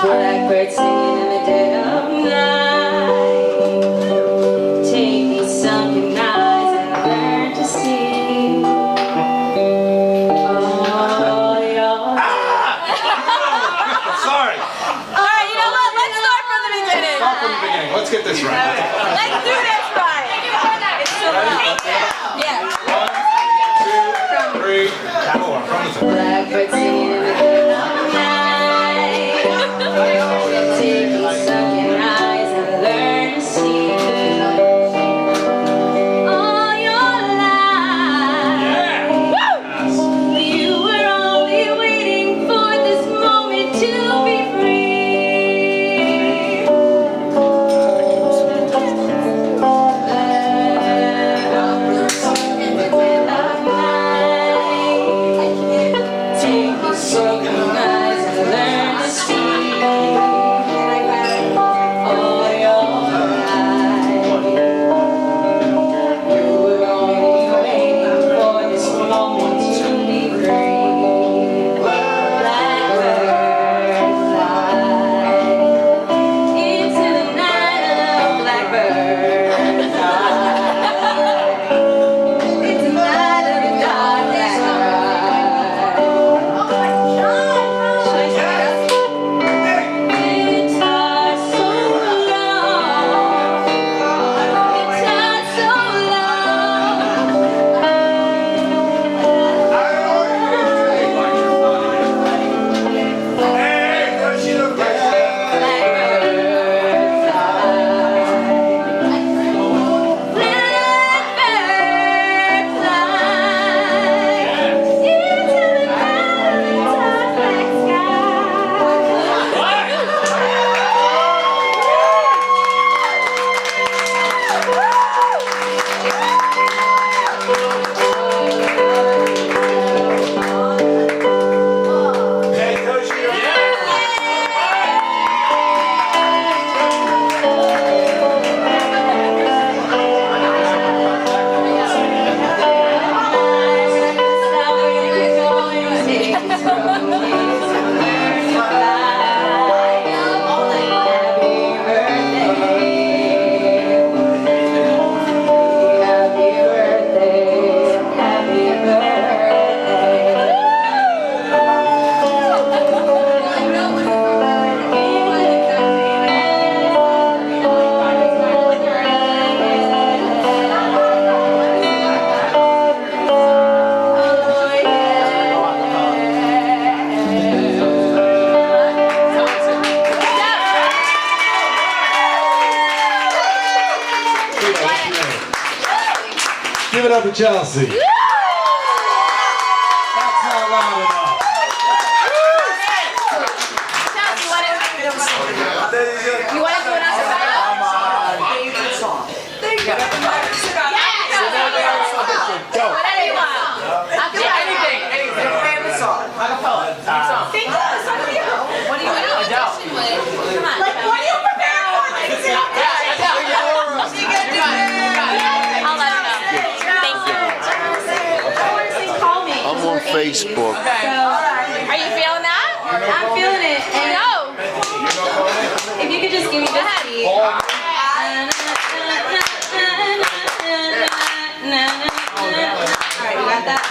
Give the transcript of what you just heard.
Blackbird singing in the dead of night. Take these sunken eyes and learn to see all your Sorry. Alright, you know what? Let's start from the beginning. Start from the beginning. Let's get this right. Let's do this right. It's so loud. Yeah. 1, 2, 3, 4. From the top. Blackbird singing in the dead of night. Take these sunken eyes and learn to see all your life. You were only waiting for this moment to be free. Take these broken eyes and learn to see. Give it up to Chelsea. That's not loud enough. You want to do another song? Thank you. Whatever you want. I'll do anything. Your favorite song. Acapella. Song. Think of a song you. What do you want? Adele. Come on. Like, what are you prepared for? I'll let her know. Thank you. Call me. I'm on Facebook. Okay. Are you feeling that? I'm feeling it. I know. If you could just give me this beat. Alright, you got that?